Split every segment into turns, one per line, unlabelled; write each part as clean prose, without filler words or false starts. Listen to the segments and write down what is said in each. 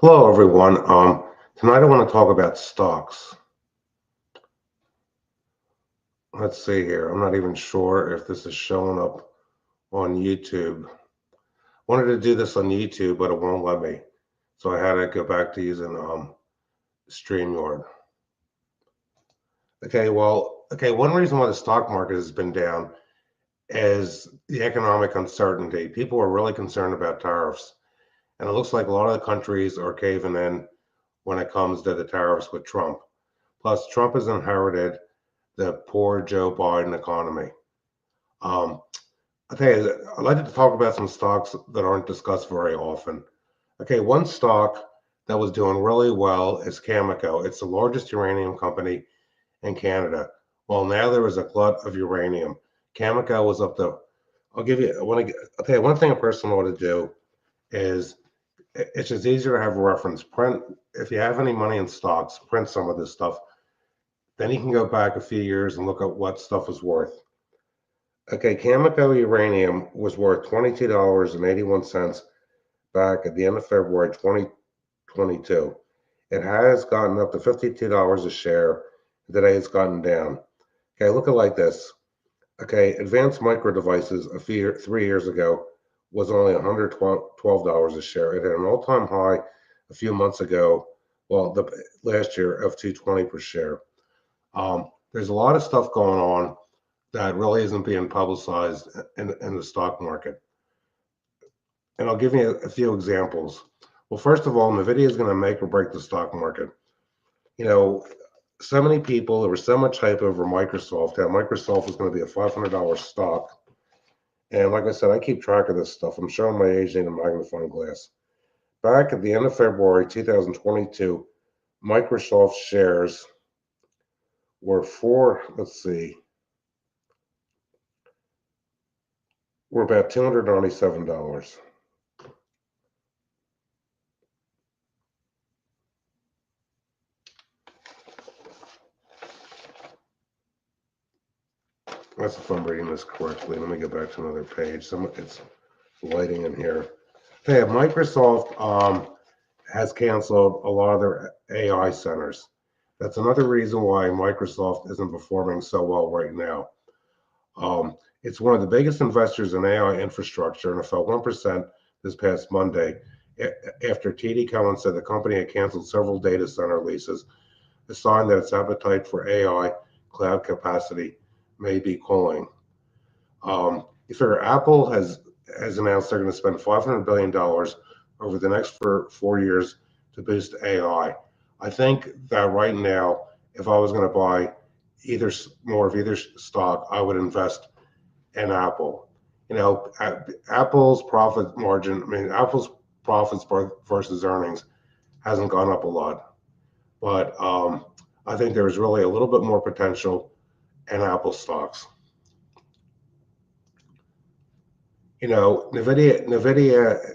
Hello, everyone. Tonight I want to talk about stocks. Let's see here. I'm not even sure if this is showing up on YouTube. Wanted to do this on YouTube, but it won't let me. So I had to go back to using StreamYard. Okay, one reason why the stock market has been down is the economic uncertainty. People are really concerned about tariffs. And it looks like a lot of the countries are caving in when it comes to the tariffs with Trump. Plus, Trump has inherited the poor Joe Biden economy. Um, okay, I'd like to talk about some stocks that aren't discussed very often. Okay, one stock that was doing really well is Cameco. It's the largest uranium company in Canada. Well, now there is a glut of uranium. Cameco was up to, I'll give you, okay, one thing a person ought to do is it's just easier to have a reference. Print, if you have any money in stocks, print some of this stuff. Then you can go back a few years and look at what stuff is worth. Okay, Cameco uranium was worth $22.81 back at the end of February 2022. It has gotten up to $52 a share. Today it's gotten down. Okay, look at it like this. Okay, Advanced Micro Devices 3 years ago was only $112 a share. It had an all-time high a few months ago, well, the last year of $220 per share. There's a lot of stuff going on that really isn't being publicized in the stock market. And I'll give you a few examples. Well, first of all, NVIDIA is going to make or break the stock market. You know, so many people, there was so much hype over Microsoft, how Microsoft was going to be a $500 stock. And like I said, I keep track of this stuff. I'm showing my age in a magnifying glass. Back at the end of February 2022, Microsoft shares were were about $297. That's if I'm reading this correctly. Let me go back to another page. It's lighting in here. Okay, Microsoft has canceled a lot of their AI centers. That's another reason why Microsoft isn't performing so well right now. It's one of the biggest investors in AI infrastructure, and it fell 1% this past Monday after TD Cowen said the company had canceled several data center leases, a sign that its appetite for AI cloud capacity may be cooling. You figure Apple has announced they're going to spend $500 billion over the next 4 years to boost AI. I think that right now, if I was going to buy more of either stock, I would invest in Apple. You know, Apple's profit margin, Apple's profits versus earnings hasn't gone up a lot, but I think there's really a little bit more potential in Apple stocks. You know, NVIDIA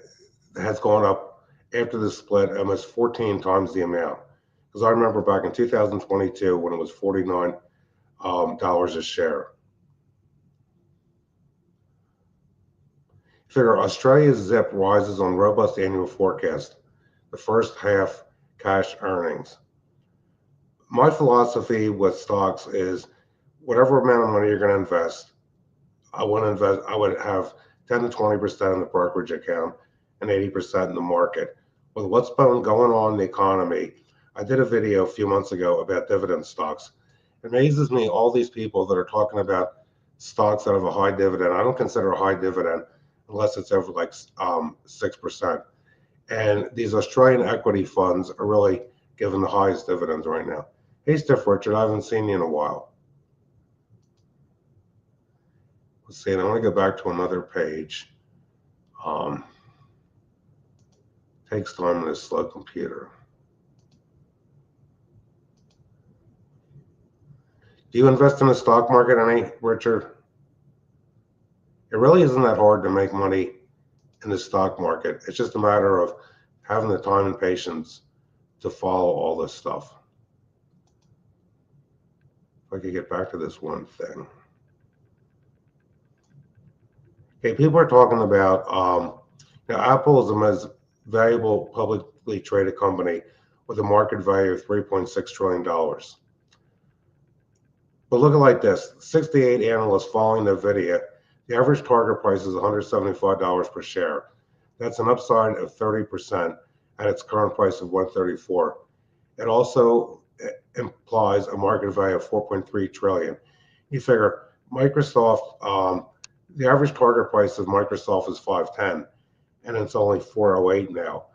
has gone up after the split almost 14 times the amount. Because I remember back in 2022 when it was $49 a share. Figure Australia's ZIP rises on robust annual forecast, the first half cash earnings. My philosophy with stocks is whatever amount of money you're going to invest, I would have 10 to 20% in the brokerage account and 80% in the market. With what's been going on in the economy, I did a video a few months ago about dividend stocks. It amazes me all these people that are talking about stocks that have a high dividend. I don't consider a high dividend unless it's over like 6%. And these Australian equity funds are really giving the highest dividends right now. Hey, Steph Richard, I haven't seen you in a while. Let's see, and I want to go back to another page. Takes time on this slow computer. Do you invest in the stock market, any, Richard? It really isn't that hard to make money in the stock market. It's just a matter of having the time and patience to follow all this stuff. If I could get back to this one thing. Okay, people are talking about Apple is the most valuable public publicly traded company with a market value of $3.6 trillion. But look at it like this, 68 analysts following NVIDIA, the average target price is $175 per share. That's an upside of 30% at its current price of $134. It also implies a market value of $4.3 trillion. You figure Microsoft, the average target price of Microsoft is $510, and it's only $408 now.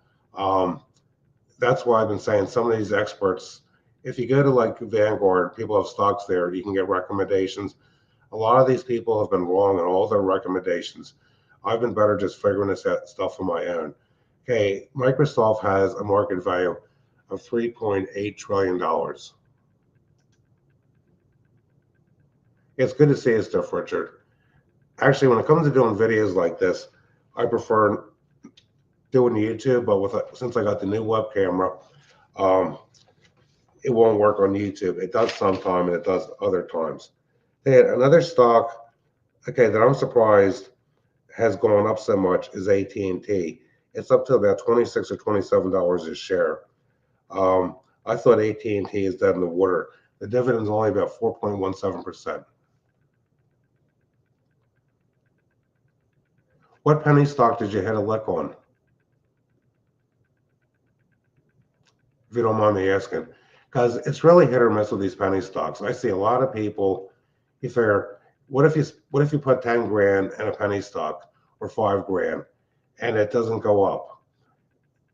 That's why I've been saying some of these experts, if you go to like Vanguard, people have stocks there, you can get recommendations. A lot of these people have been wrong on all their recommendations. I've been better just figuring this out stuff on my own. Okay, Microsoft has a market value of $3.8 trillion. It's good to see it's stuff, Richard. Actually, when it comes to doing videos like this, I prefer doing YouTube, but since I got the new web camera, it won't work on YouTube. It does sometime and it does other times. And another stock, okay, that I'm surprised has gone up so much is AT&T. It's up to about $26 or $27 a share. I thought AT&T is dead in the water. The dividend's only about 4.17%. What penny stock did you hit a lick on? If you don't mind me asking, because it's really hit or miss with these penny stocks. I see a lot of people. You figure, what if you put 10 grand in a penny stock or 5 grand, and it doesn't go up?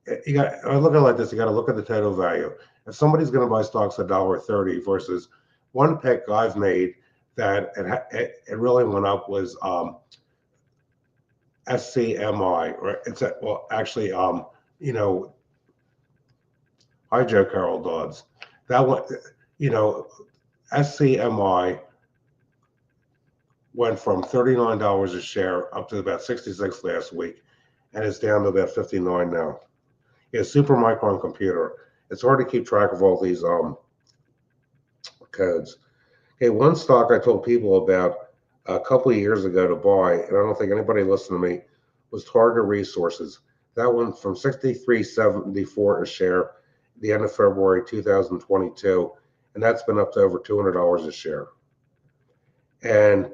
I look at it like this. You got to look at the total value. If somebody's going to buy stocks at $1.30 versus one pick I've made that it really went up was SCMI, right? Actually, hi Joe Carol Dodds. That one, SCMI went from $39 a share up to about 66 last week, and it's down to about 59 now. It's super micron computer. It's hard to keep track of all these codes. Okay, one stock I told people about a couple of years ago to buy, and I don't think anybody listened to me, was Target Resources. That went from $63.74 a share at the end of February 2022, and that's been up to over $200 a share. And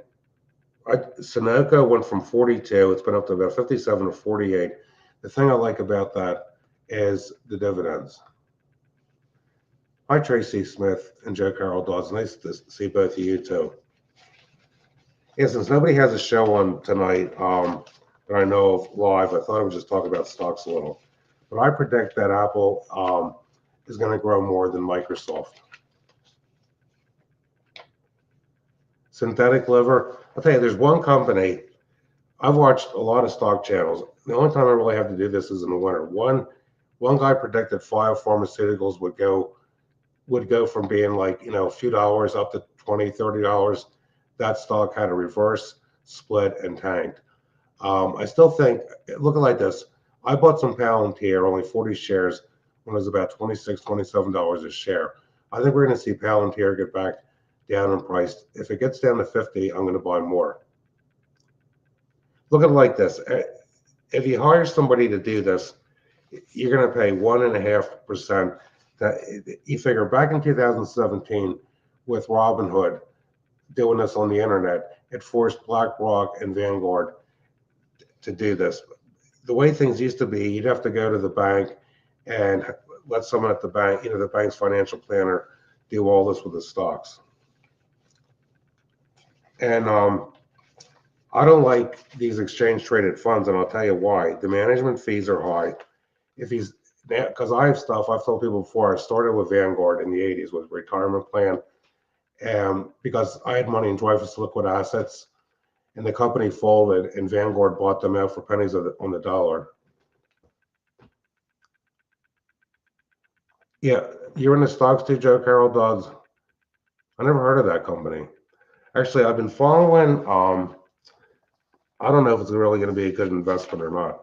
Sunoco went from 42, it's been up to about 57 or 48. The thing I like about that is the dividends. Hi, Tracy Smith and Joe Carol Dodds. Nice to see both of you too. Yeah, since nobody has a show on tonight that I know of live, I thought I would just talk about stocks a little. But I predict that Apple is going to grow more than Microsoft. Synthetic liver. I'll tell you, there's one company. I've watched a lot of stock channels. The only time I really have to do this is in the winter. One guy predicted pharmaceuticals would go from being like, a few dollars up to $20, $30. That stock had a reverse split and tanked. I still think, look at it like this. I bought some Palantir, only 40 shares, when it was about $26, $27 a share. I think we're going to see Palantir get back down in price. If it gets down to 50, I'm going to buy more. Look at it like this. If you hire somebody to do this, you're going to pay 1.5%. That you figure back in 2017 with Robinhood doing this on the internet, it forced BlackRock and Vanguard to do this. The way things used to be, you'd have to go to the bank and let someone at the bank, the bank's financial planner, do all this with the stocks. And I don't like these exchange traded funds, and I'll tell you why. The management fees are high. Because I have stuff, I've told people before, I started with Vanguard in the 80s with a retirement plan. And because I had money in Dreyfus Liquid Assets, and the company folded, and Vanguard bought them out for pennies on the dollar. Yeah, you're in the stocks too, Joe Carol Dodds? I never heard of that company. Actually, I've been following, I don't know if it's really going to be a good investment or not.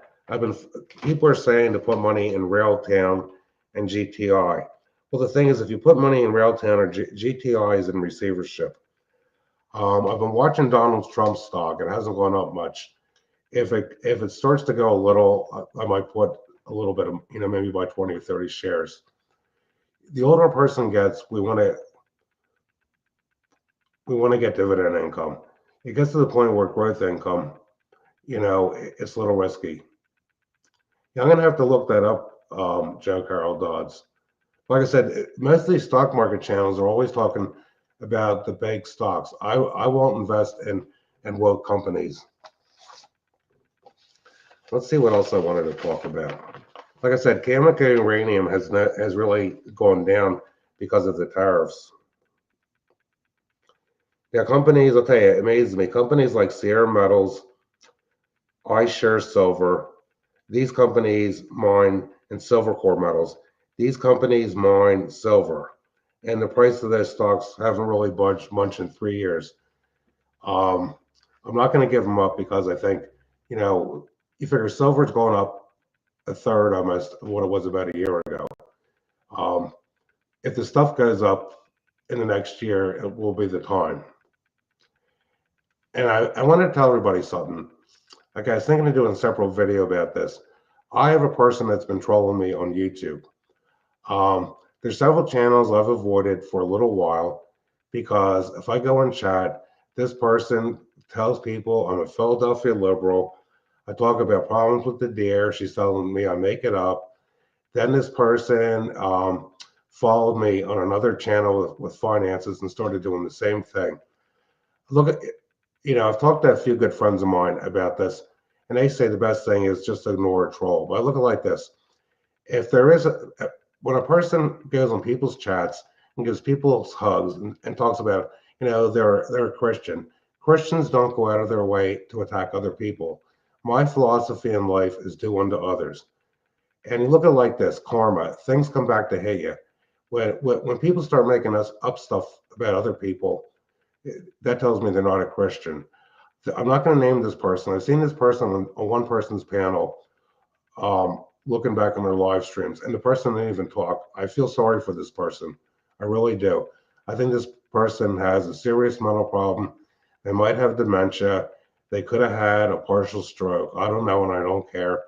People are saying to put money in Railtown and GTI. Well, the thing is, if you put money in Railtown or GTI is in receivership. I've been watching Donald Trump's stock. It hasn't gone up much. If it starts to go a little, I might put a little bit of, maybe buy 20 or 30 shares. The older a person gets, we want to get dividend income. It gets to the point where growth income, it's a little risky. Yeah, I'm gonna have to look that up, Joe Carol Dodds. Like I said, most of these stock market channels are always talking about the big stocks. I won't invest in woke companies. Let's see what else I wanted to talk about. Like I said, chemical uranium has really gone down because of the tariffs. Yeah, companies, I'll tell you, it amazes me. Companies like Sierra Metals, iShares Silver, these companies mine and silver core metals. These companies mine silver, and the price of their stocks haven't really budged much in 3 years. Um, I'm not going to give them up because I think, you figure silver's going up a third almost of what it was about a year ago. Um, if the stuff goes up in the next year, it will be the time. And I want to tell everybody something. Okay, I was thinking of doing a separate video about this. I have a person that's been trolling me on YouTube. There's several channels I've avoided for a little while because if I go and chat, this person tells people I'm a Philadelphia liberal. I talk about problems with the deer. She's telling me I make it up. Then this person followed me on another channel with finances and started doing the same thing. Look at, I've talked to a few good friends of mine about this, and they say the best thing is just ignore a troll. But I look at it like this: if there is when a person goes on people's chats and gives people hugs and talks about, they're a Christian. Christians don't go out of their way to attack other people. My philosophy in life is do unto others. And you look at it like this: karma. Things come back to hit you. When people start making us up stuff about other people, that tells me they're not a Christian. I'm not going to name this person. I've seen this person on one person's panel, looking back on their live streams, and the person didn't even talk. I feel sorry for this person. I really do. I think this person has a serious mental problem. They might have dementia. They could have had a partial stroke. I don't know, and I don't care,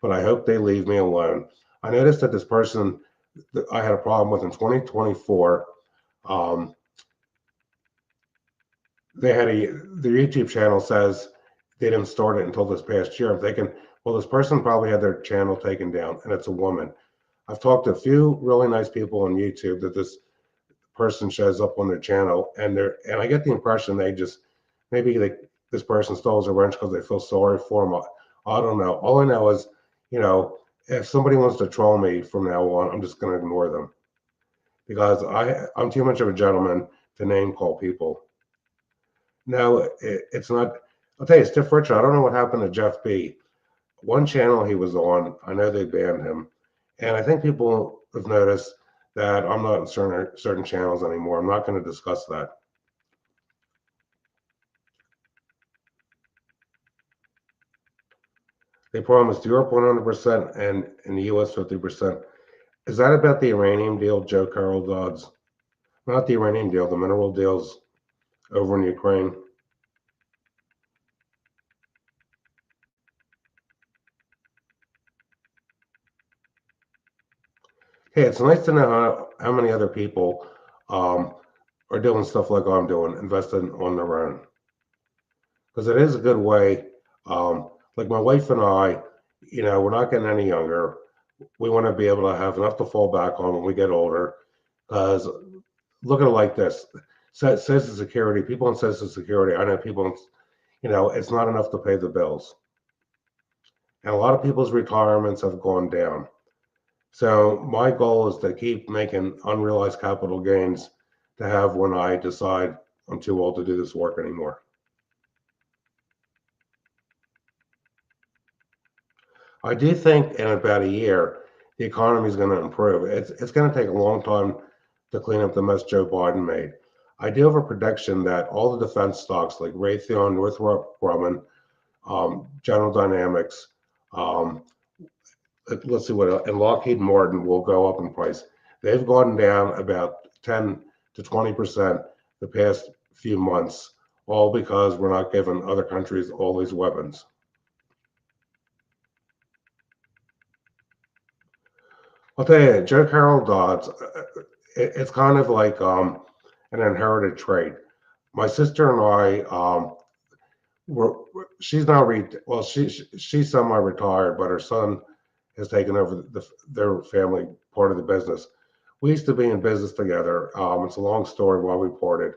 but I hope they leave me alone. I noticed that this person that I had a problem with in 2024, their YouTube channel says they didn't start it until this past year. If they can, well, this person probably had their channel taken down, and it's a woman. I've talked to a few really nice people on YouTube that this person shows up on their channel, and I get the impression they just this person stole a wrench because they feel sorry for them. I don't know. All I know is, if somebody wants to troll me from now on, I'm just going to ignore them because I'm too much of a gentleman to name call people. No, it's not. I'll tell you, Stiff Richard, I don't know what happened to Jeff B. One channel he was on, I know they banned him. And I think people have noticed that I'm not in certain channels anymore. I'm not going to discuss that. They promised Europe 100% and in the US 50%. Is that about the uranium deal, Joe Carol Dodds? Not the uranium deal, the mineral deals over in Ukraine. Hey, it's nice to know how many other people are doing stuff like I'm doing, investing on their own. Because it is a good way. Like my wife and I, we're not getting any younger. We want to be able to have enough to fall back on when we get older. Because look at it like this: Social Security, people on Social Security, I know people, it's not enough to pay the bills. And a lot of people's retirements have gone down. So my goal is to keep making unrealized capital gains to have when I decide I'm too old to do this work anymore. I do think in about a year, the economy is going to improve. It's going to take a long time to clean up the mess Joe Biden made. I do have a prediction that all the defense stocks like Raytheon, Northrop Grumman, General Dynamics, um, let's see what, and Lockheed Martin will go up in price. They've gone down about 10 to 20% the past few months, all because we're not giving other countries all these weapons. I'll tell you, Joe Carroll Dodds, it's kind of like an inherited trait. My sister and I were, she's now well, she's semi-retired, but her son has taken over their family part of the business. We used to be in business together. It's a long story why we parted,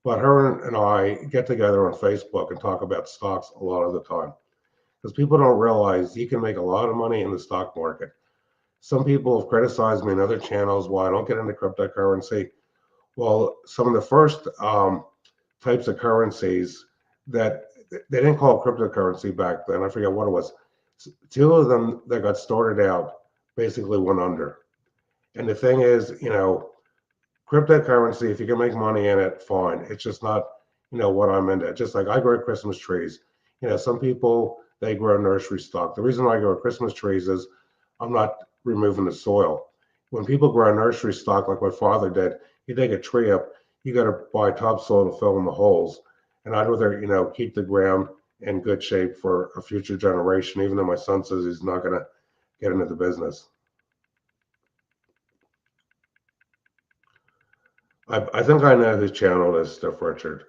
but her and I get together on Facebook and talk about stocks a lot of the time because people don't realize you can make a lot of money in the stock market. Some people have criticized me in other channels why I don't get into cryptocurrency. Well, some of the first types of currencies that they didn't call cryptocurrency back then, I forget what it was. Two of them that got started out basically went under. And the thing is, cryptocurrency, if you can make money in it, fine. It's just not, what I'm into. Just like I grow Christmas trees. Some people they grow nursery stock. The reason I grow Christmas trees is I'm not removing the soil. When people grow nursery stock, like my father did, you take a tree up, you got to buy topsoil to fill in the holes. And I'd rather, keep the ground in good shape for a future generation, even though my son says he's not going to get into the business. I think I know whose channel it is, Steph Richard.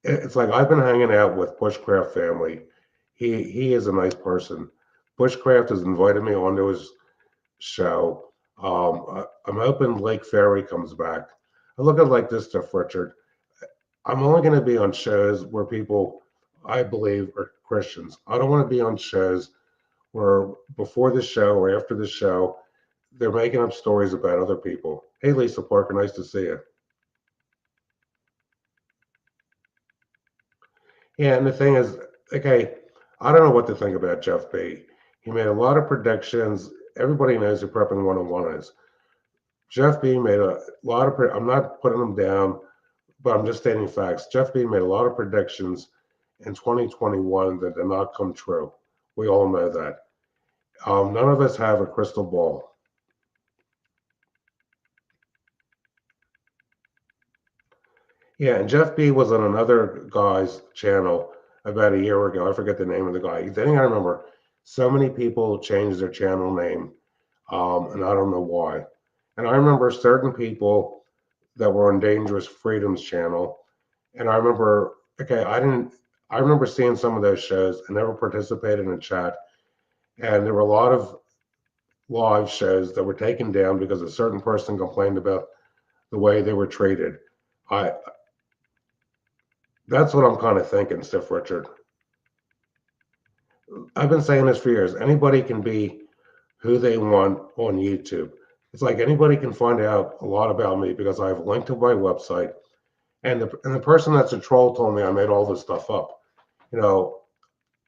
It's like I've been hanging out with Bushcraft family. He is a nice person. Bushcraft has invited me onto his show. I'm hoping Lake Ferry comes back. I look at it like this, Steph Richard. I'm only going to be on shows where people I believe are Christians. I don't want to be on shows where before the show or after the show they're making up stories about other people. Hey, Lisa Parker, nice to see you. Yeah, and the thing is, okay, I don't know what to think about Jeff B. He made a lot of predictions. Everybody knows who Prepping 101 is. Jeff B made a lot of, I'm not putting him down, but I'm just stating facts. Jeff B made a lot of predictions in 2021 that did not come true. We all know that. None of us have a crystal ball. Yeah, and Jeff B was on another guy's channel about a year ago. I forget the name of the guy. The thing I remember, so many people changed their channel name, and I don't know why. And I remember certain people that were on Dangerous Freedom's channel, and I remember, okay, I remember seeing some of those shows and never participated in chat. And there were a lot of live shows that were taken down because a certain person complained about the way they were treated. I That's what I'm kind of thinking, Stiff Richard. I've been saying this for years. Anybody can be who they want on YouTube. It's like anybody can find out a lot about me because I have a link to my website. And the person that's a troll told me I made all this stuff up. You know,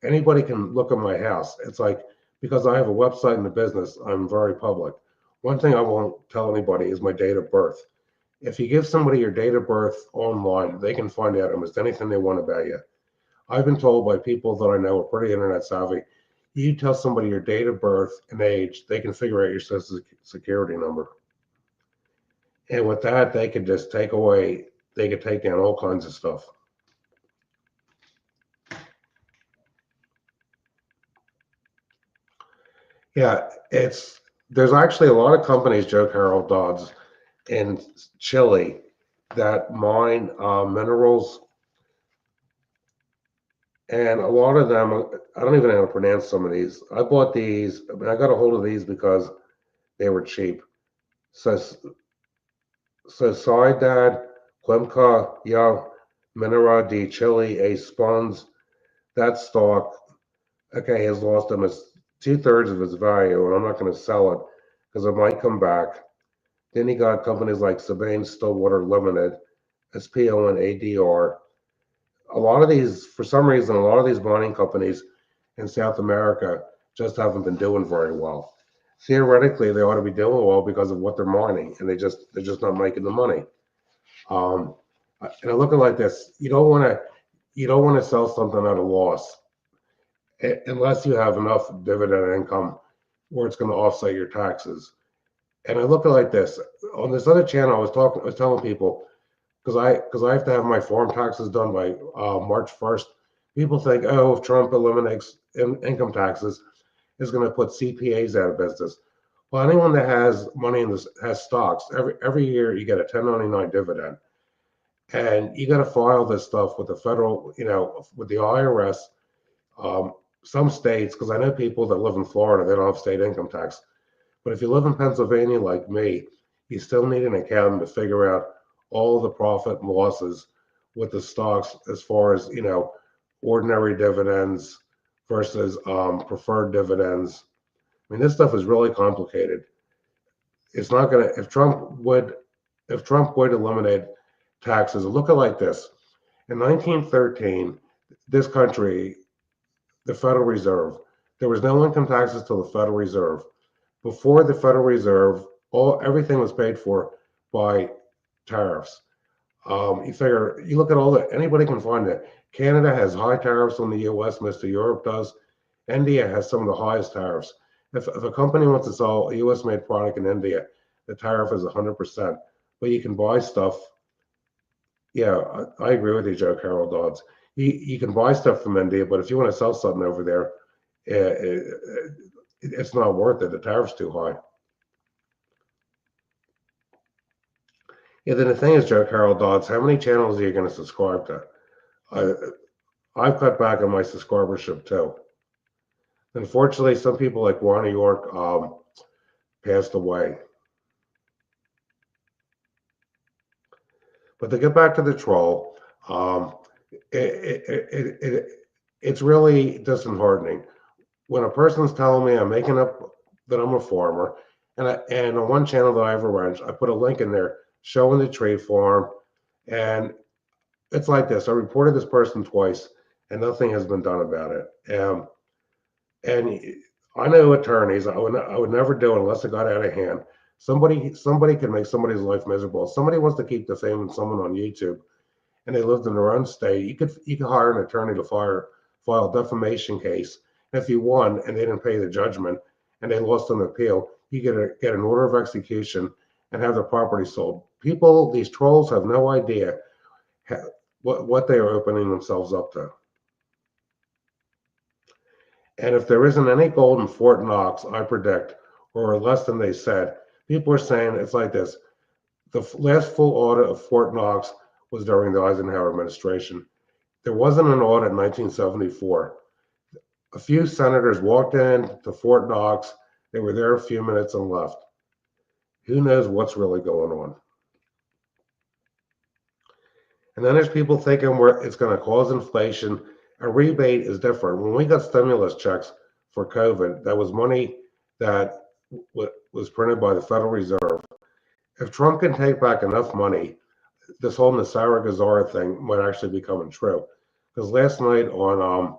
anybody can look at my house. It's like because I have a website in the business, I'm very public. One thing I won't tell anybody is my date of birth. If you give somebody your date of birth online, they can find out almost anything they want about you. I've been told by people that I know are pretty internet savvy, you tell somebody your date of birth and age, they can figure out your social security number. And with that, they could just they could take down all kinds of stuff. Yeah, there's actually a lot of companies, Joe Carroll Dodds, in Chile that mine minerals, and a lot of them, I don't even know how to pronounce some of these. I bought these, I got a hold of these because they were cheap. So Sociedad Química y Minera de Chile a Spons, that stock, okay, has lost almost 2/3 of its value, and I'm not going to sell it because it might come back. Then you got companies like Sabine Stillwater Limited, SPON A lot of these, for some reason, a lot of these mining companies in South America just haven't been doing very well. Theoretically, they ought to be doing well because of what they're mining, and they're just not making the money. Um, and I look at it like this: you don't want to sell something at a loss unless you have enough dividend income where it's going to offset your taxes. And I look at it like this: on this other channel, I was telling people because I have to have my foreign taxes done by March 1st. People think, oh, if Trump eliminates income taxes, is going to put CPAs out of business. Well, anyone that has money in this has stocks, every year you get a 1099 dividend, and you got to file this stuff with the federal, with the IRS. Some states, because I know people that live in Florida, they don't have state income tax. But if you live in Pennsylvania like me, you still need an accountant to figure out all the profit and losses with the stocks as far as, ordinary dividends versus preferred dividends. I mean, this stuff is really complicated. It's not going to, if Trump would eliminate taxes, look at it like this. In 1913, this country, the Federal Reserve, there was no income taxes till the Federal Reserve. Before the Federal Reserve, everything was paid for by tariffs. You figure, you look at all that, anybody can find it. Canada has high tariffs on the US, Mr. Europe does. India has some of the highest tariffs. If a company wants to sell a US made product in India, the tariff is 100%. But you can buy stuff. Yeah, I agree with you, Joe Carol Dodds. You can buy stuff from India, but if you want to sell something over there, it's not worth it. The tariff's too high. Yeah, then the thing is, Joe Carol Dodds, how many channels are you going to subscribe to? I've cut back on my subscribership too. Unfortunately, some people like Ronnie York passed away. But to get back to the troll, it's really disheartening when a person's telling me I'm making up that I'm a farmer, and on one channel that I have arranged, I put a link in there showing the tree farm, and it's like this. I reported this person twice, and nothing has been done about it. And I know attorneys. I would never do it unless it got out of hand. Somebody can make somebody's life miserable. If somebody wants to keep defaming someone on YouTube, and they lived in their own state, you could hire an attorney to file a defamation case. And if you won and they didn't pay the judgment and they lost an appeal, you get an order of execution and have the property sold. People, these trolls have no idea what they are opening themselves up to. And if there isn't any gold in Fort Knox, I predict, or less than they said, people are saying it's like this. The last full audit of Fort Knox was during the Eisenhower administration. There wasn't an audit in 1974. A few senators walked in to Fort Knox. They were there a few minutes and left. Who knows what's really going on? And then there's people thinking it's going to cause inflation. A rebate is different. When we got stimulus checks for COVID, that was money that was printed by the Federal Reserve. If Trump can take back enough money, this whole Nasara Gazara thing might actually be coming true. Because last night on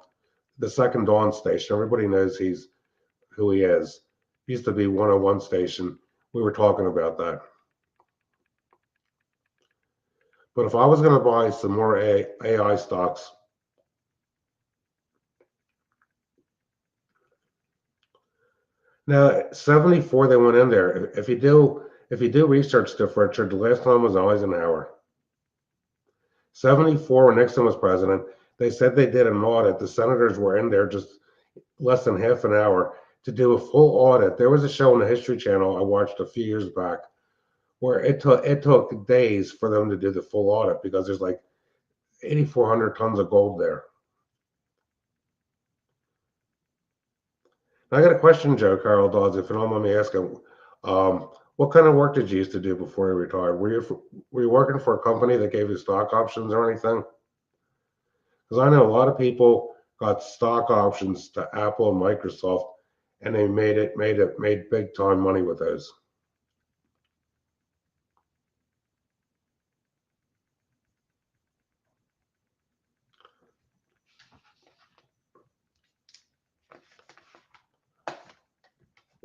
the Second Dawn station, everybody knows who he is. He used to be 101 station. We were talking about that. But if I was going to buy some more AI stocks, now 74 they went in there. If you do research stuff, Richard, the last time was Eisenhower. 74 when Nixon was president, they said they did an audit. The senators were in there just less than half an hour to do a full audit. There was a show on the History Channel I watched a few years back where it took days for them to do the full audit because there's like 8,400 tons of gold there. Now, I got a question, Joe Carl Dodds, if you don't mind me asking. What kind of work did you used to do before you retired? Were you working for a company that gave you stock options or anything? Because I know a lot of people got stock options to Apple and Microsoft, and they made big time money with those.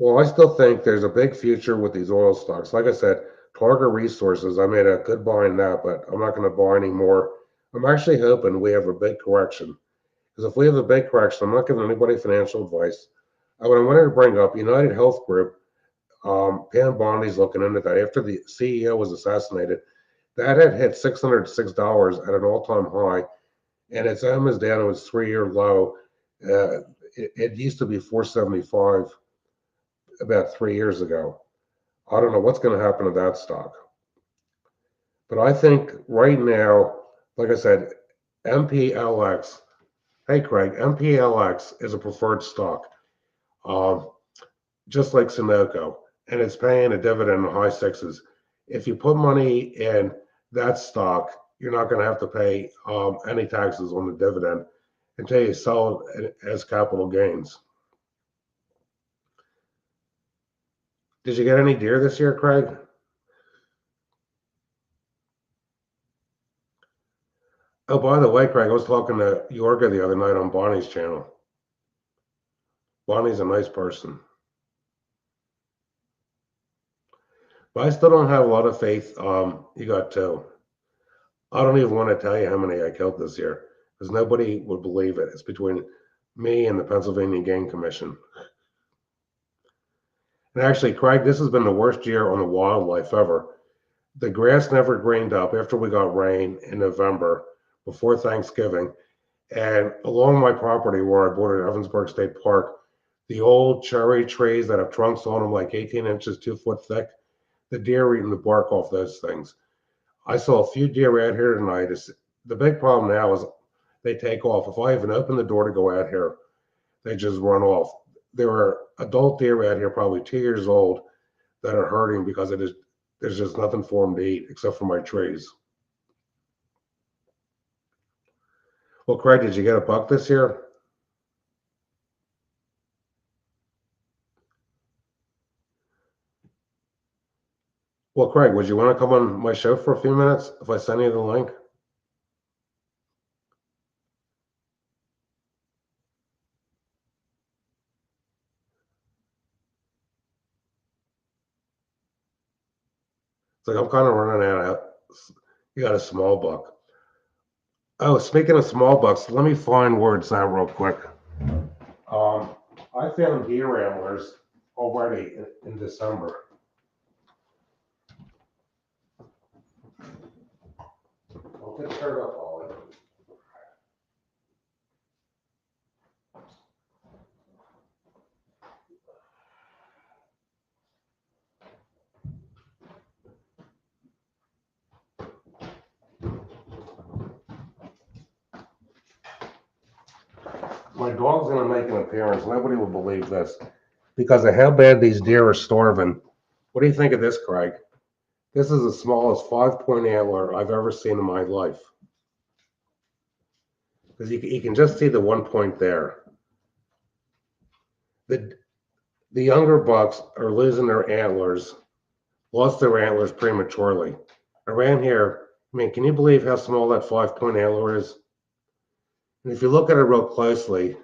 Well, I still think there's a big future with these oil stocks. Like I said, Targa Resources, I made a good buy in that, but I'm not going to buy any more. I'm actually hoping we have a big correction. Because if we have a big correction, I'm not giving anybody financial advice. What I wanted to bring up, United Health Group, Pam Bondi's looking into that. After the CEO was assassinated, that had hit $606 at an all-time high, and its M is down to its 3-year low. It used to be 475. about 3 years ago. I don't know what's going to happen to that stock. But I think right now, like I said, MPLX, hey Craig, MPLX is a preferred stock, um, just like Sunoco, and it's paying a dividend in the high sixes. If you put money in that stock, you're not going to have to pay any taxes on the dividend until you sell it as capital gains. Did you get any deer this year, Craig? Oh, by the way, Craig, I was talking to Yorga the other night on Bonnie's channel. Bonnie's a nice person. But I still don't have a lot of faith. You got two. I don't even want to tell you how many I killed this year because nobody would believe it. It's between me and the Pennsylvania Game Commission. And actually, Craig, this has been the worst year on the wildlife ever. The grass never greened up after we got rain in November before Thanksgiving. And along my property where I border Evansburg State Park, the old cherry trees that have trunks on them like 18 inches, 2 foot thick, the deer are eating the bark off those things. I saw a few deer out here tonight. The big problem now is they take off. If I even open the door to go out here, they just run off. There are adult deer out here, probably 2 years old, that are hurting because there's just nothing for them to eat except for my trees. Well, Craig, did you get a buck this year? Well, Craig, would you want to come on my show for a few minutes if I send you the link? It's like I'm kind of running out of. You got a small buck. Oh, speaking of small bucks, let me find where it's at real quick. Um, I found deer antlers already in December. I'll get turned up, Ollie. My dog's gonna make an appearance. Nobody will believe this because of how bad these deer are starving. What do you think of this, Craig? This is the smallest 5-point antler I've ever seen in my life. Because you can just see the 1 point there. The the younger bucks are losing their antlers, lost their antlers prematurely. Around here, I mean, can you believe how small that 5-point antler is? And if you look at it real closely,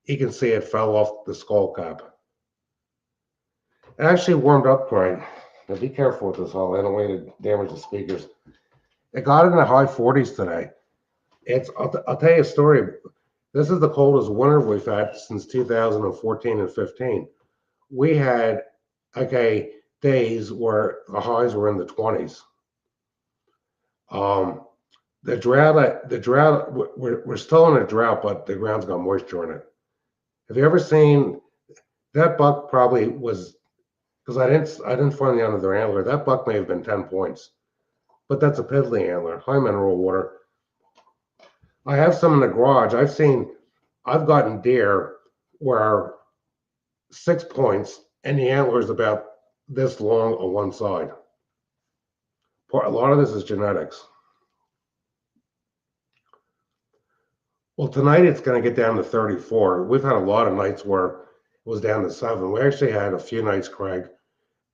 you can see it fell off the skull cap. It actually warmed up great. Now be careful with this, Holly. I don't want you to damage the speakers. It got in the high 40s today. I'll tell you a story. This is the coldest winter we've had since 2014 and 15. We had days where the highs were in the 20s. The drought. We're still in a drought, but the ground's got moisture in it. Have you ever seen that buck? Probably was because I didn't find the end of their antler. That buck may have been 10 points, but that's a piddly antler, high mineral water. I have some in the garage. I've gotten deer where 6 points and the antler is about this long on one side. A lot of this is genetics. Well, tonight it's going to get down to 34. We've had a lot of nights where it was down to 7. We actually had a few nights, Craig,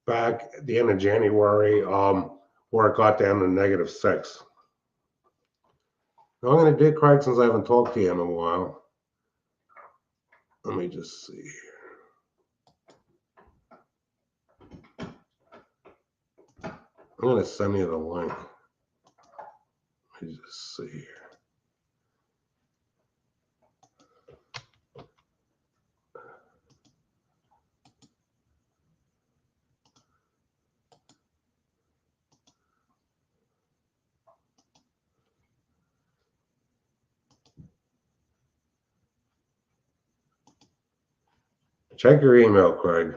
back at the end of January, where it got down to -6. Now I'm going to do, Craig, since I haven't talked to you in a while. Let me just see here. I'm going to send you the link. Let me just see here. Check your email, Craig.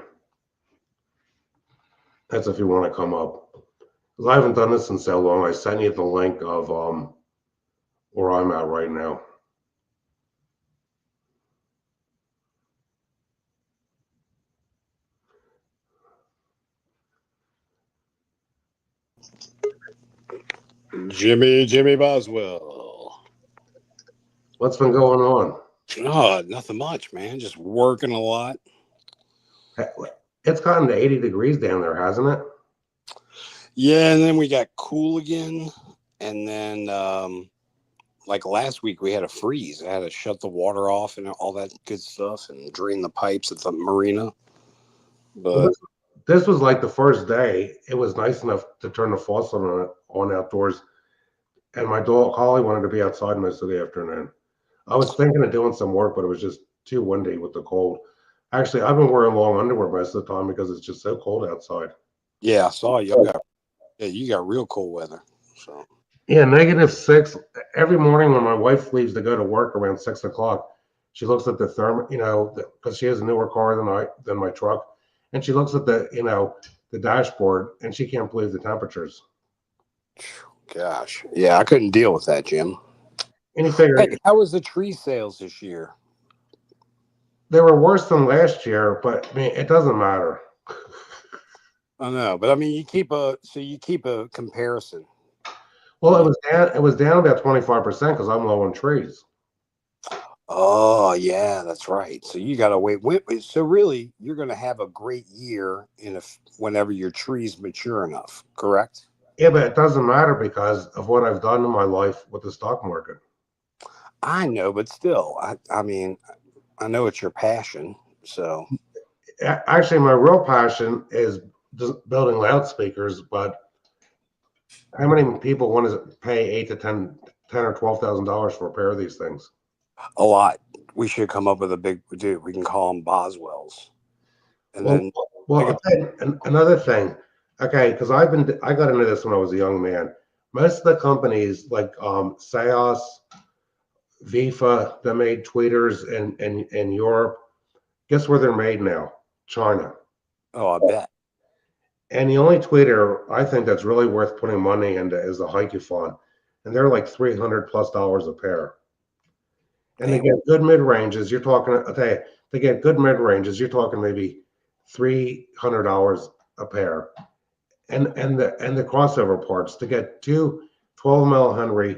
That's if you want to come up. 'Cause I haven't done this in so long. I sent you the link of where I'm at right now.
Jimmy Boswell.
What's been going on?
Oh, nothing much, man. Just working a lot.
It's gotten to 80 degrees down there, hasn't it?
Yeah, and then we got cool again. And then, like last week, we had a freeze. I had to shut the water off and all that good stuff and drain the pipes at the marina.
Well,
But
this was like the first day. It was nice enough to turn the faucet on outdoors, and my dog Holly wanted to be outside most of the afternoon. I was thinking of doing some work, but it was just too windy with the cold. Actually, I've been wearing long underwear most of the time because it's just so cold outside.
yeah, I saw you got real cold weather. So
Yeah, -6. Every morning when my wife leaves to go to work around 6 o'clock, she looks at the because she has a newer car than my truck, and she looks at the dashboard, and she can't believe the temperatures.
gosh, yeah, I couldn't deal with that, Jim.
And you figure
Hey, how was the tree sales this year?
they were worse than last year, but I mean, it doesn't matter.
I know, but I mean, you keep a comparison.
Well, it was down. It was down about 25% because I'm low on trees.
Oh yeah, that's right. So you got to wait. So really, you're going to have a great year whenever your tree's mature enough. Correct?
Yeah, but it doesn't matter because of what I've done in my life with the stock market.
I know, but still, I mean, I know it's your passion. So
Actually, my real passion is just building loudspeakers. But how many people want to pay 8 to 10 or $12,000 for a pair of these things?
a lot. We should come up with a big dude. We can call them Boswells, and
Well,
then
well,
I
I'll
got
tell you another thing. Okay, because I got into this when I was a young man. Most of the companies like Seos, Vifa, that made tweeters in Europe. Guess where they're made now? China.
I bet.
And the only tweeter I think that's really worth putting money into is the Hikifon, and they're like $300+ a pair. And they
Damn.
get good mid ranges. You're talking, okay, they get good mid ranges. You're talking maybe $300 a pair. And the crossover parts to get two 12 mil Henry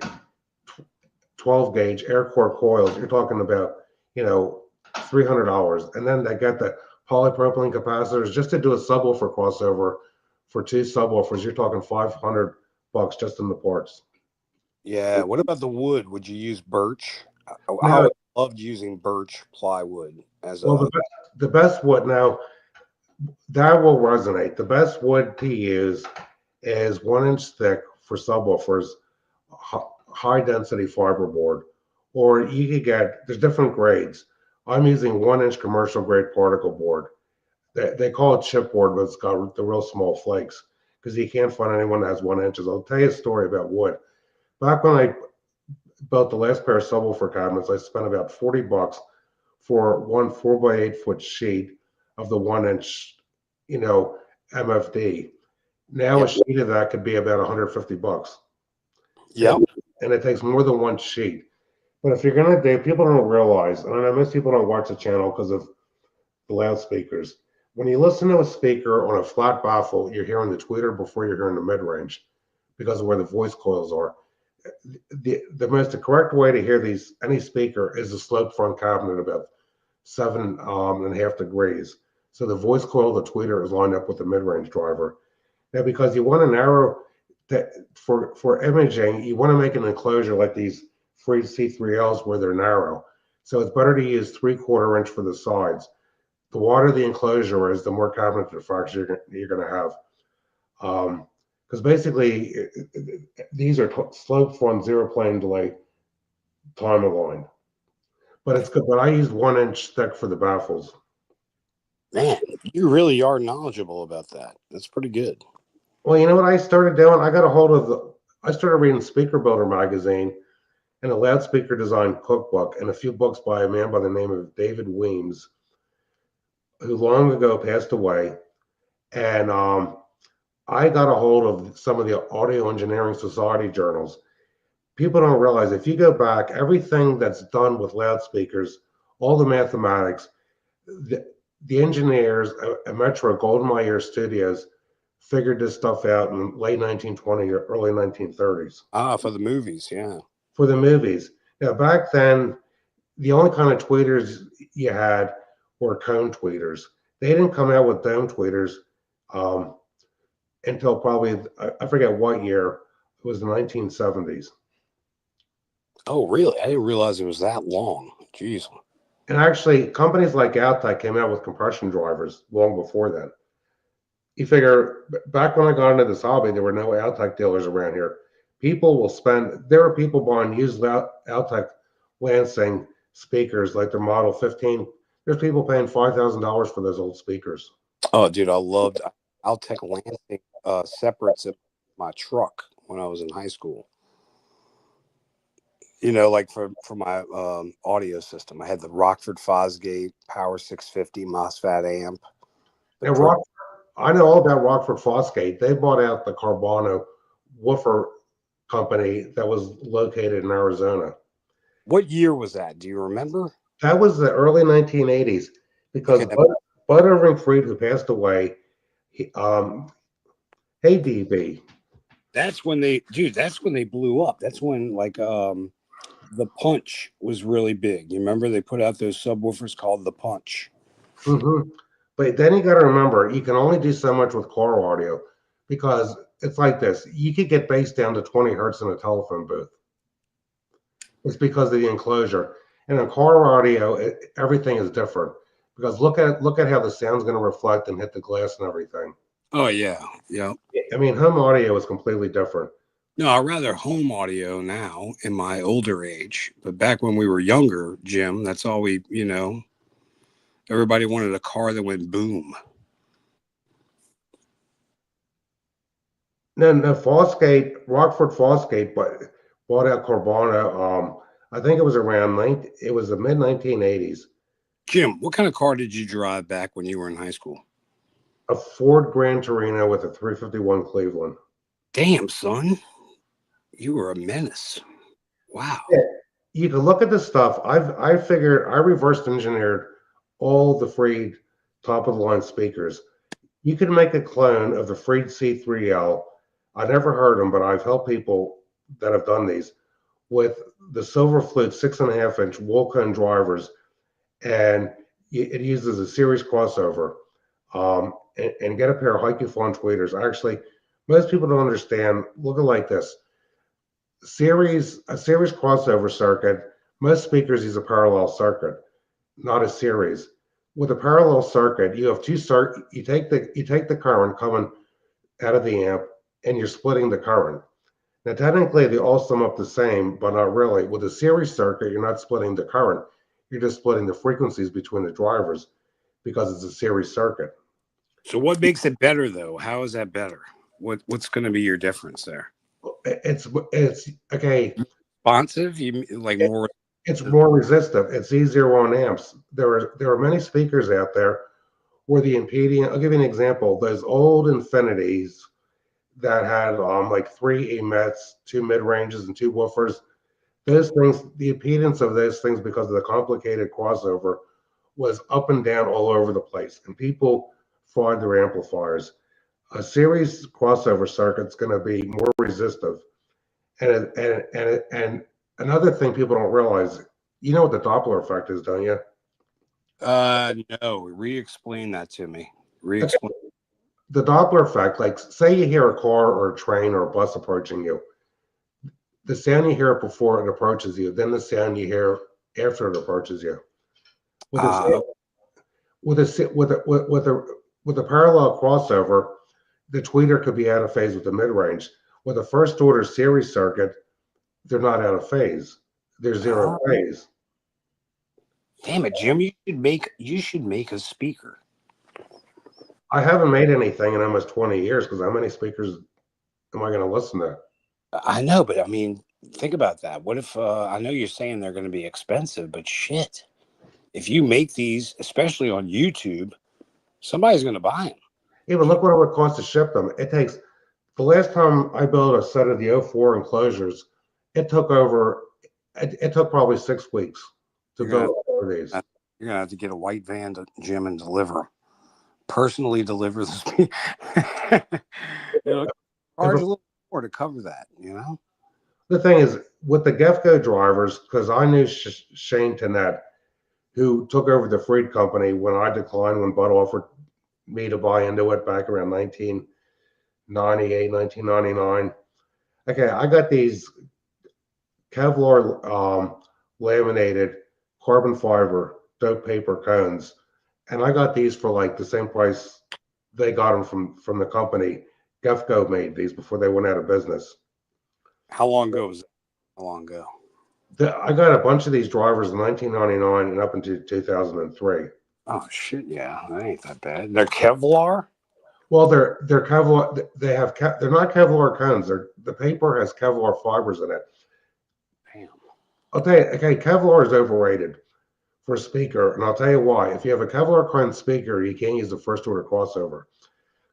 12 gauge air core coils. You're talking about you know $300, and then they get the polypropylene capacitors just to do a subwoofer crossover for two subwoofers. You're talking $500 just in the parts.
Yeah. What about the wood? Would you use birch? I
Now,
always loved using birch plywood as
well,
a.
the best wood now that will resonate. The best wood to use is 1 inch thick for subwoofers, high density fiberboard, or you could get there's different grades. I'm using 1 inch commercial grade particle board. They call it chipboard, but it's got the real small flakes because you can't find anyone that has 1 inches. I'll tell you a story about wood. Back when I built the last pair of subwoofer cabinets, I spent about $40 for one 4 by 8 foot sheet of the 1 inch, you know, MFD. Now a
Yep.
sheet of that could be about $150.
Yep.
And it takes more than one sheet. But if you're gonna do, people don't realize, and I know most people don't watch the channel because of the loudspeakers. When you listen to a speaker on a flat baffle, you're hearing the tweeter before you're hearing the mid range because of where the voice coils are. The most correct way to hear any speaker is a sloped front cabinet about 7.5 degrees. So the voice coil of the tweeter is lined up with the mid range driver. Now, because you want to narrow that for imaging, you want to make an enclosure like these free C3Ls where they're narrow. So it's better to use 3/4 inch for the sides. The wider the enclosure is, the more cabinet diffraction you're going to have. Because basically, these are sloped front zero plane delay time aligned. But it's good. But I used 1 inch thick for the baffles.
Man, you really are knowledgeable about that. That's pretty good.
Well, you know what I started doing? I started reading Speaker Builder magazine and a loudspeaker design cookbook and a few books by a man by the name of David Weems, who long ago passed away. And I got a hold of some of the Audio Engineering Society journals. People don't realize if you go back, everything that's done with loudspeakers, all the mathematics, the, the engineers at Metro Golden Mayer Studios figured this stuff out in late 1920 or early 1930s
Ah, for the movies, yeah.
for the movies. Now, back then, the only kind of tweeters you had were cone tweeters. They didn't come out with dome tweeters um, until probably, I forget what year, it was the 1970s.
Oh, really? I didn't realize it was that long. Jeez.
And actually, companies like Outtech came out with compression drivers long before then. You figure back when I got into this hobby, there were no Outtech dealers around here. People will spend, there are people buying used Outtech Lansing speakers like their Model 15. There's people paying $5,000 for those old speakers.
Oh, dude, I loved Altec Lansing separates in my truck when I was in high school. Like for my audio system, I had the Rockford Fosgate Power 650 MOSFET amp.
And I know all about Rockford Fosgate. They bought out the Carbono woofer company that was located in Arizona.
What year was that? Do you remember?
That was the early 1980s because
Okay,
Bud Irving Freed, who passed away, hey DB.
that's when they blew up. That's when the Punch was really big. You remember they put out those subwoofers called the Punch.
Mm-hmm. But then you got to remember, you can only do so much with car audio because it's like this. You could get bass down to 20 hertz in a telephone booth. It's because of the enclosure. And in car audio, everything is different because look at how the sound's going to reflect and hit the glass and everything.
Oh yeah, yeah.
I mean, home audio is completely different.
No, I rather home audio now in my older age. But back when we were younger, Jim, that's all everybody wanted a car that went boom.
No, Fosgate, Rockford Fosgate, but bought out Carvana. I think it was it was the mid 1980s.
Jim, what kind of car did you drive back when you were in high school?
A Ford Grand Torino with a 351 Cleveland.
Damn, son, you were a menace. Wow.
Yeah, you can look at this stuff. I figured I reversed engineered all the Freed top of the line speakers. You can make a clone of the Freed C3L. I never heard them, but I've helped people that have done these with the Silver Flute 6.5-inch Wolcone drivers, and it uses a series crossover. And get a pair of Hikifon tweeters. Actually, most people don't understand. Look at it like this: a series crossover circuit. Most speakers use a parallel circuit, not a series. With a parallel circuit, you have you take the current coming out of the amp, and you're splitting the current. Now, technically, they all sum up the same, but not really. With a series circuit, you're not splitting the current. You're just splitting the frequencies between the drivers because it's a series circuit.
So what makes it better though? How is that better? What's going to be your difference there?
It's okay.
Responsive? You like
It,
more?
it's more resistive. It's easier on amps. There are many speakers out there where the impedance. I'll give you an example. Those old Infinities that had like three emits, two mid ranges, and two woofers. Those things, the impedance of those things, because of the complicated crossover, was up and down all over the place, and people fried their amplifiers. A series crossover circuit's going to be more resistive, and another thing people don't realize, you know what the Doppler effect is, don't you?
No. Re-explain that to me.
Okay.
Re-explain.
The Doppler effect, like say you hear a car or a train or a bus approaching you, the sound you hear before it approaches you, then the sound you hear after it approaches you. With a with a with a parallel crossover, the tweeter could be out of phase with the mid range. With a first order series circuit, they're not out of phase. They're zero phase.
Damn it, Jim! You should make a speaker.
I haven't made anything in almost 20 years because how many speakers am I going to listen to?
I know, but I mean, think about that. What if I know you're saying they're going to be expensive, but shit, if you make these, especially on YouTube, somebody's going to buy them.
Even look what it would cost to ship them. It takes the last time I built a set of the '04 enclosures, it took over. It took probably 6 weeks to
You're gonna
build all of these.
you're gonna have to get a white van to Jim and personally deliver the
And
charge a little more to cover that.
the thing is, with the Gefco drivers, because I knew Shane Tennant, who took over the Freed company when I declined when Bud offered me to buy into it back around 1998, 1999. Okay, I got these Kevlar laminated carbon fiber dope paper cones, and I got these for like the same price they got them from the company. Gefco made these before they went out of business.
How long ago was that? How long ago?
I got a bunch of these drivers in 1999 and up into 2003.
Oh shit! Yeah, that ain't that bad. They're Kevlar.
Well, they're Kevlar. They're not Kevlar cones. The paper has Kevlar fibers in it.
Damn.
I'll tell you. Okay, Kevlar is overrated for a speaker, and I'll tell you why. If you have a Kevlar cone speaker, you can't use the first order crossover.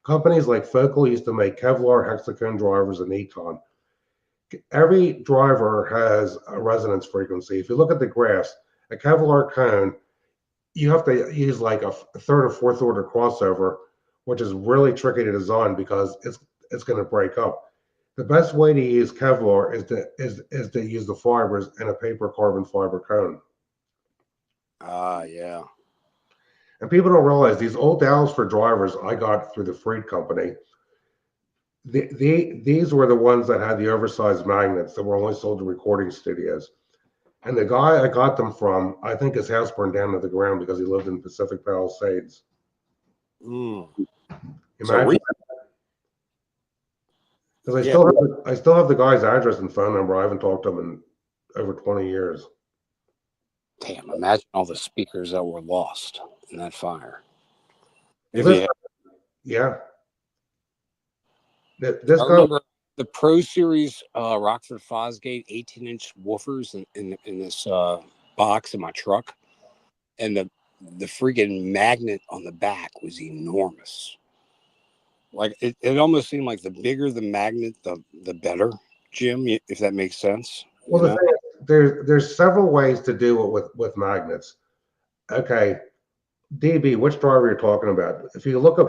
Companies like Focal used to make Kevlar hexacone drivers and Eton. Every driver has a resonance frequency. If you look at the graphs, a Kevlar cone, you have to use like a third or fourth order crossover, which is really tricky to design because it's going to break up. The best way to use Kevlar is to use the fibers in a paper carbon fiber cone.
Yeah.
And people don't realize these old dowels for drivers I got through the Freed company. These were the ones that had the oversized magnets that were only sold to recording studios. And the guy I got them from, I think his house burned down to the ground because he lived in Pacific Palisades.
Mm.
Imagine. Because I still have the guy's address and phone number. I haven't talked to him in over 20 years.
Damn! Imagine all the speakers that were lost in that fire.
Yeah.
I remember the Pro Series Rockford Fosgate 18-inch woofers in this box in my truck, and the freaking magnet on the back was enormous. Like it almost seemed like the bigger the magnet, the better, Jim. If that makes sense.
Well, the thing is, there's several ways to do it with magnets. Okay, DB, which driver you're talking about? If you look at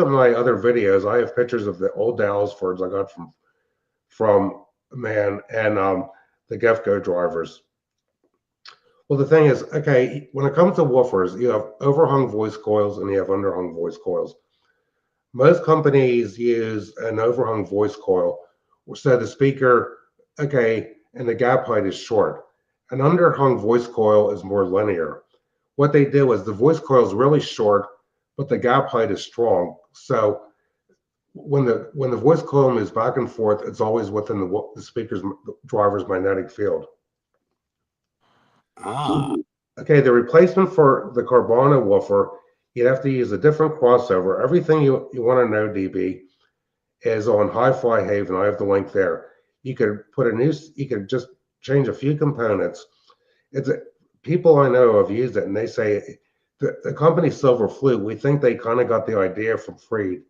my other videos, I have pictures of the old Dallasfords I got from Man and the Gefco drivers. Well, the thing is, okay, when it comes to woofers, you have overhung voice coils and you have underhung voice coils. Most companies use an overhung voice coil, so the speaker, okay, and the gap height is short. An underhung voice coil is more linear. What they do is the voice coil is really short, but the gap height is strong. So when the voice coil moves back and forth, it's always within the speaker's driver's magnetic field. Okay, the replacement for the Carbono woofer, you'd have to use a different crossover. Everything you want to know, DB, is on Hi-Fi Haven. I have the link there. You could just change a few components. People I know have used it, and they say the company Silver Flute. We think they kind of got the idea from Freed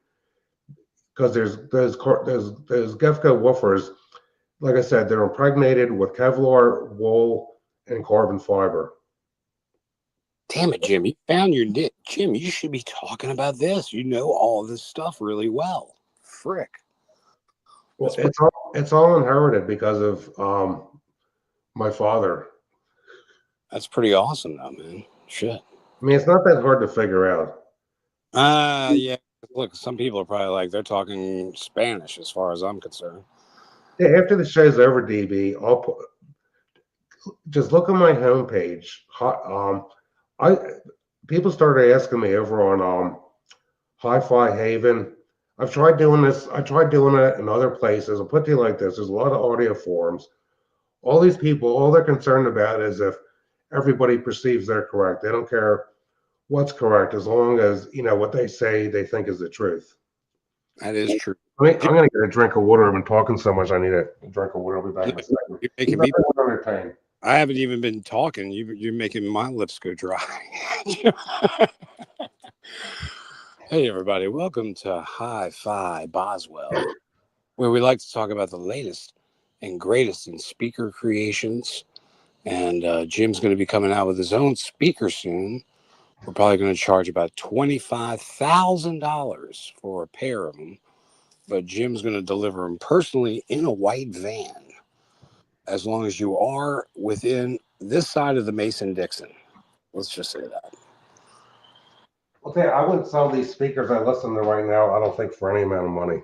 because there's those Gefco woofers. Like I said, they're impregnated with Kevlar, wool, and carbon fiber.
Damn it, Jim! You found your niche, Jim. You should be talking about this. You know all of this stuff really well. Frick.
Well, it's all inherited because of my father.
That's pretty awesome, though, man. Shit.
I mean, it's not that hard to figure out.
Yeah. Look, some people are probably like they're talking Spanish, as far as I'm concerned.
Yeah, after the show's over, DB, just look at my homepage. People started asking me over on Hi-Fi Haven. I've tried doing this. I tried doing it in other places. I'll put it to you like this: there's a lot of audio forums. All these people, all they're concerned about is if everybody perceives they're correct. They don't care what's correct as long as what they say they think is the truth.
That is true.
I'm going to get a drink of water. I've been talking so much. I need a drink of water. I'll be back in a second.
You're making me entertained. I haven't even been talking. You're making my lips go dry. Hey, everybody. Welcome to Hi-Fi Boswell, where we like to talk about the latest and greatest in speaker creations. And Jim's going to be coming out with his own speaker soon. We're probably going to charge about $25,000 for a pair of them, but Jim's going to deliver them personally in a white van, as long as you are within this side of the Mason-Dixon. Let's just say that.
I'll tell you, I wouldn't sell these speakers I listen to right now, I don't think, for any amount of money.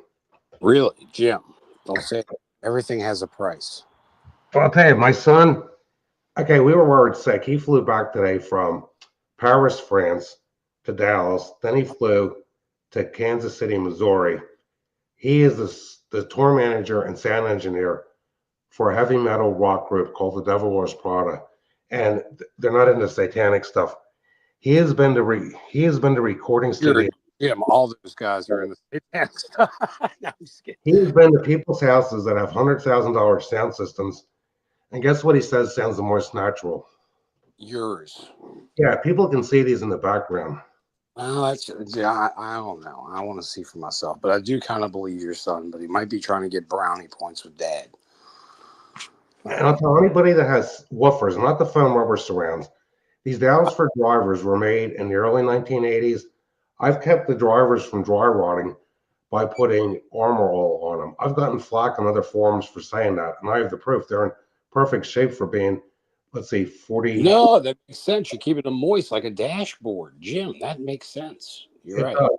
Really, Jim, don't say it. Everything has a price.
Well, I'll tell you, my son, okay, we were worried sick. He flew back today from Paris, France to Dallas. Then he flew to Kansas City, Missouri. He is the tour manager and sound engineer for a heavy metal rock group called the Devil Wears Prada. And they're not into satanic stuff. He has been to recording
You're
studios.
Jim. All those guys are in the satanic stuff. No, I'm just kidding.
He has been to people's houses that have $100,000 sound systems. And guess what he says sounds the most natural?
Yours.
Yeah, people can see these in the background.
Well, I don't know. I want to see for myself, but I do kind of believe your son. But he might be trying to get brownie points with dad.
And I'll tell anybody that has woofers, not the foam rubber surrounds. These valves for drivers were made in the early 1980s. I've kept the drivers from dry rotting by putting Armor All on them. I've gotten flack on other forums for saying that, and I have the proof. They're in perfect shape for being, let's see, 40.
No, that makes sense. You're keeping them moist like a dashboard, Jim. That makes sense. You're
It
right.
does.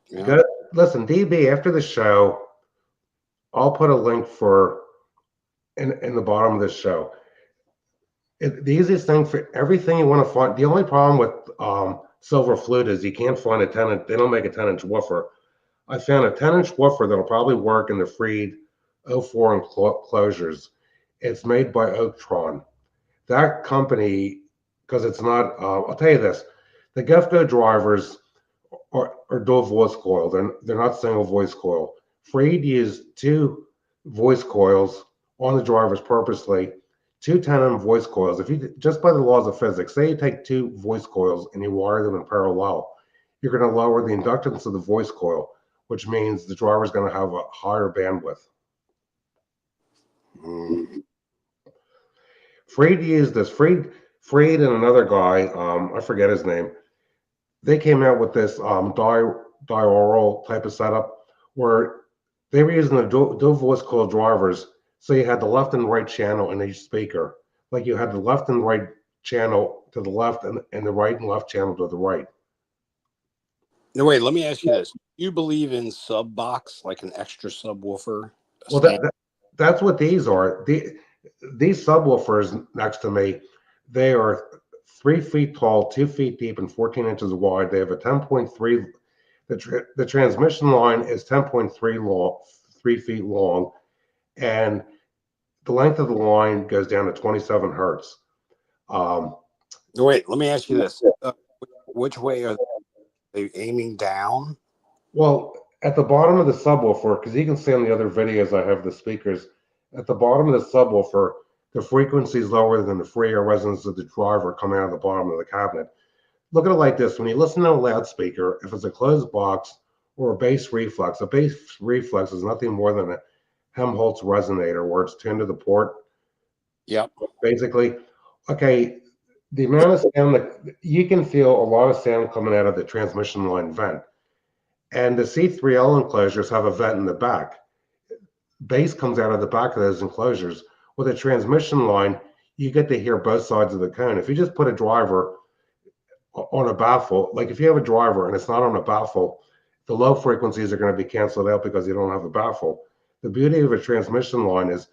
Yeah.
Good. Listen, DB, after the show, I'll put a link for in the bottom of this show. The easiest thing for everything you want to find. The only problem with Silver Flute is you can't find a 10. They don't make a 10-inch woofer. I found a 10-inch woofer that'll probably work in the Freed '04 enclosures. It's made by Oaktron. That company, because it's not. I'll tell you this: the Gefco drivers are dual voice coil. They're not single voice coil. Freed used two voice coils on the drivers purposely, two 10-ohm voice coils. If you just by the laws of physics, say you take two voice coils and you wire them in parallel, you're going to lower the inductance of the voice coil, which means the driver is going to have a higher bandwidth.
Mm.
Freed used this. Freed and another guy, I forget his name. They came out with this diaural type of setup where they were using the dual voice coil drivers. So you had the left and right channel in each speaker. Like you had the left and right channel to the left and the right and left channel to the right.
No, wait. Let me ask you this: you believe in sub box, like an extra subwoofer?
Well, that's what these are. These subwoofers next to me, they are 3 feet tall, 2 feet deep, and 14 inches wide. They have a 10.3. The transmission line is 10.3 long, 3 feet long, and the length of the line goes down to 27 hertz.
No, wait. Let me ask you this: which way are they aiming down?
Well, at the bottom of the subwoofer, because you can see on the other videos I have the speakers, at the bottom of the subwoofer, the frequency is lower than the free air resonance of the driver coming out of the bottom of the cabinet. Look at it like this. When you listen to a loudspeaker, if it's a closed box or a bass reflex is nothing more than a Helmholtz resonator where it's tuned to the port.
Yep.
Basically, okay, the amount of sound that you can feel a lot of sound coming out of the transmission line vent. And the C3L enclosures have a vent in the back. Bass comes out of the back of those enclosures. With a transmission line, you get to hear both sides of the cone. If you just put a driver on a baffle, like if you have a driver and it's not on a baffle, the low frequencies are going to be canceled out because you don't have a baffle. The beauty of a transmission line is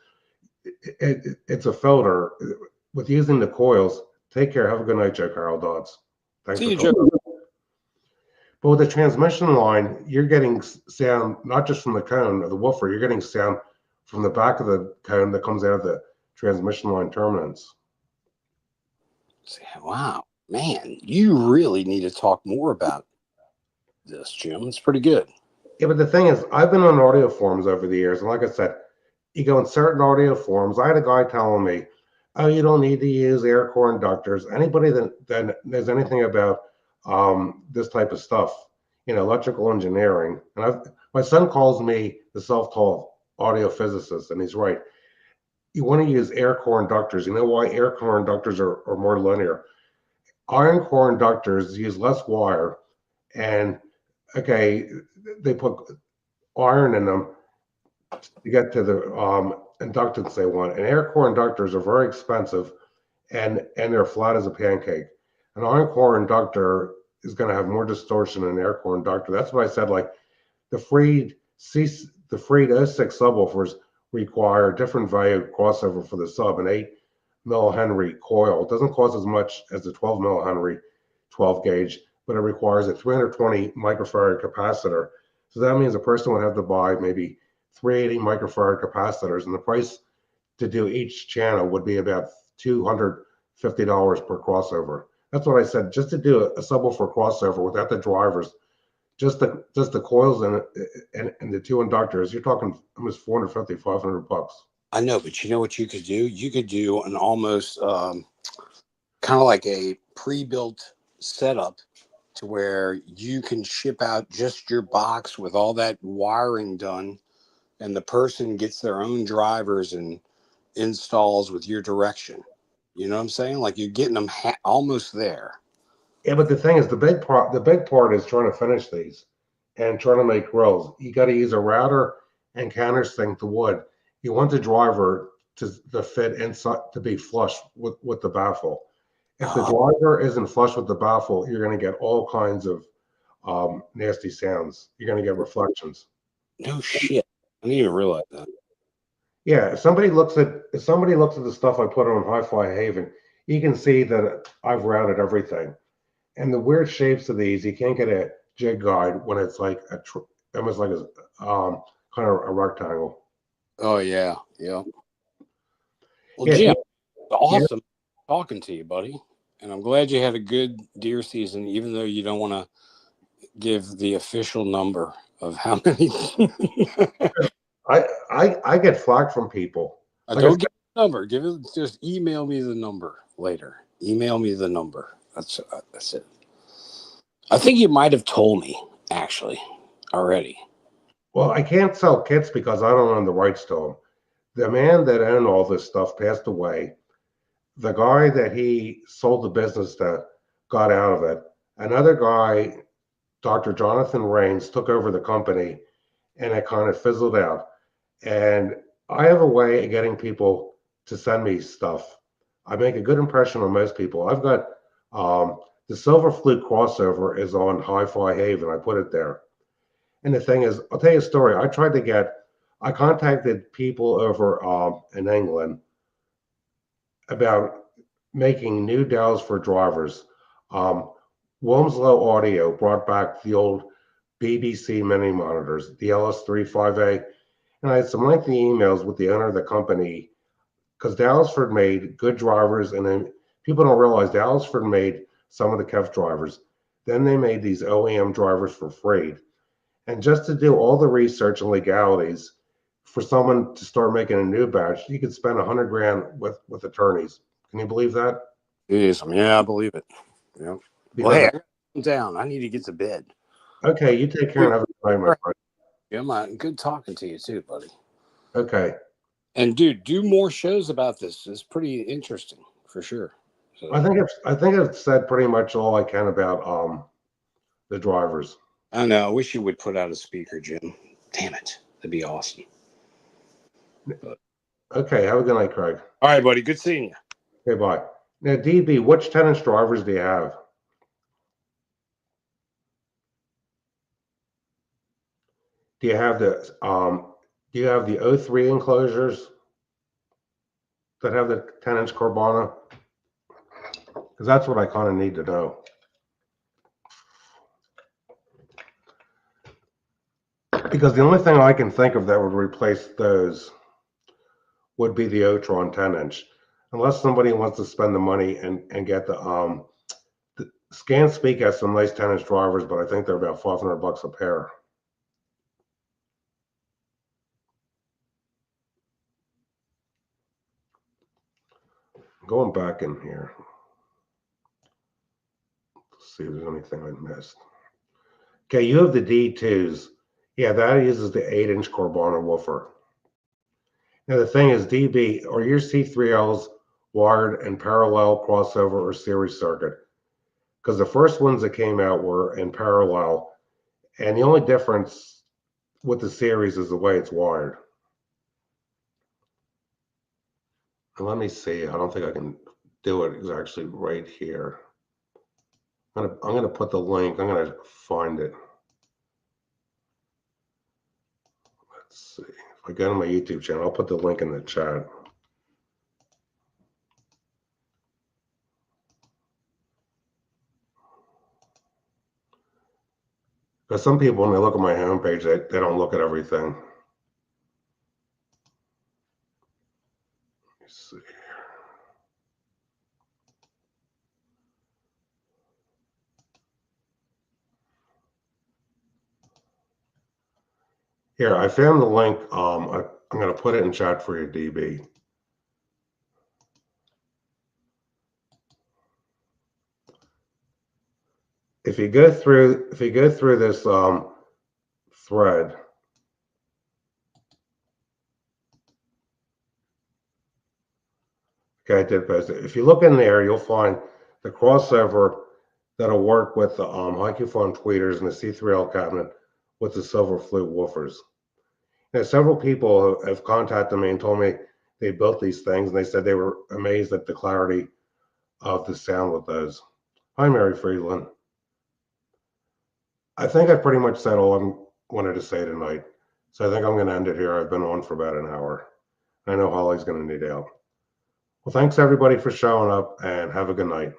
it's a filter. With using the coils, take care. Have a good night, Joe Carol Dodds. Thanks
See
for
you,
calling.
Joe.
But with the transmission line, you're getting sound not just from the cone or the woofer, you're getting sound from the back of the cone that comes out of the transmission line terminals.
Wow, man, you really need to talk more about this, Jim. It's pretty good.
Yeah, but the thing is, I've been on audio forums over the years, and like I said, you go in certain audio forums. I had a guy telling me, "Oh, you don't need to use air core inductors." Anybody that knows anything about this type of stuff, electrical engineering. And my son calls me the self-taught audio physicist, and he's right. You want to use air core inductors. You know why air core inductors are more linear? Iron core inductors use less wire, and okay, they put iron in them to get to the inductance they want. And air core inductors are very expensive, and they're flat as a pancake. An iron core inductor is going to have more distortion than an air core inductor. That's what I said. Like the freed the freed O6 subwoofers require a different value crossover for the sub, an 8 millihenry coil. It doesn't cost as much as the 12 millihenry 12 gauge, but it requires a 320 microfarad capacitor. So that means a person would have to buy maybe 380 microfarad capacitors, and the price to do each channel would be about $250 per crossover. That's what I said. Just to do a subwoofer crossover without the drivers, just the coils and the two inductors, you're talking almost 450, $500.
I know, but you know what you could do? You could do an almost kind of like a pre-built setup to where you can ship out just your box with all that wiring done, and the person gets their own drivers and installs with your direction. You know what I'm saying? Like you're getting them almost there.
Yeah, but the thing is, the big part is trying to finish these and trying to make rolls. You got to use a router and countersink the wood. You want the driver to fit inside to be flush with the baffle. If the
Oh,
driver isn't flush with the baffle, you're going to get all kinds of nasty sounds. You're going to get reflections.
no shit. I didn't even realize that.
Yeah, if somebody looks at the stuff I put on Hi-Fi Haven, you can see that I've routed everything. And the weird shapes of these, you can't get a jig guide when it's like almost like a kind of a rectangle.
Oh yeah, yeah. Well,
Yeah,
Jim,
yeah.
awesome talking to you, buddy. And I'm glad you had a good deer season, even though you don't want to give the official number of how many.
I get flack from people. Like I
Don't
said,
give the number. Give it. Just email me the number later. Email me the number. That's it. I think you might have told me actually already.
well, I can't sell kits because I don't own the rights to them. The man that owned all this stuff passed away. The guy that he sold the business to got out of it. Another guy, Dr. Jonathan Rains, took over the company, and it kind of fizzled out. And I have a way of getting people to send me stuff. I make a good impression on most people. I've got the Silver Flute crossover is on Hi-Fi Haven. I put it there. And the thing is, I'll tell you a story. I contacted people over in England about making new dials for drivers. Um, Wilmslow Audio brought back the old BBC mini monitors, the LS35A, and I had some lengthy emails with the owner of the company because Dallasford made good drivers, and then people don't realize Dallasford made some of the KEF drivers. Then they made these OEM drivers for free. And just to do all the research and legalities for someone to start making a new batch, you could spend 100 grand with attorneys. Can you believe that?
Yes, yeah, I believe it. Yeah. Well,
Because
hey, I gotta calm down. I need to get to bed.
okay, you take care
Good,
and have a good night, my friend.
good talking to you too, buddy.
Okay,
And dude, do more shows about this. It's pretty interesting for sure.
I
So
think I've said pretty much all I can about the drivers.
I don't know. I wish you would put out a speaker, Jim. Damn it, that'd be awesome. But,
Okay, have a good night, Craig.
all right, buddy. Good seeing you.
Okay, bye. Now, DB, which 10-inch drivers do you have? Do you have the O3 enclosures that have the 10-inch Carvana? Because that's what I kind of need to know. Because the only thing I can think of that would replace those would be the Otron 10-inch, unless somebody wants to spend the money and get the Scan Speak has some nice 10-inch drivers, but I think they're about $500 a pair. Going back in here, Let's see if there's anything I missed. Okay, you have the D2s. Yeah, that uses the 8-inch Cortana woofer. Now the thing is, DB or your C3Ls wired in parallel, crossover, or series circuit? Because the first ones that came out were in parallel, and the only difference with the series is the way it's wired. And let me see. I don't think I can do it. It's actually right here. I'm gonna put the link. I'm gonna find it. Let's see. If I go to my YouTube channel, I'll put the link in the chat. Because some people, when they look at my homepage, they don't look at everything. Let's see. Here, I found the link. I'm going to put it in chat for you, DB. If you go through this thread, okay, I did post it. If you look in there, you'll find the crossover that'll work with the microphone tweeters and the C3L cabinet with the silver flute woofers. Now, several people have contacted me and told me they built these things, and they said they were amazed at the clarity of the sound with those. Hi, Mary Friedland. I think I pretty much said all I wanted to say tonight. So I think I'm going to end it here. I've been on for about an hour. I know Holly's going to need help. Well, thanks everybody for showing up, and have a good night.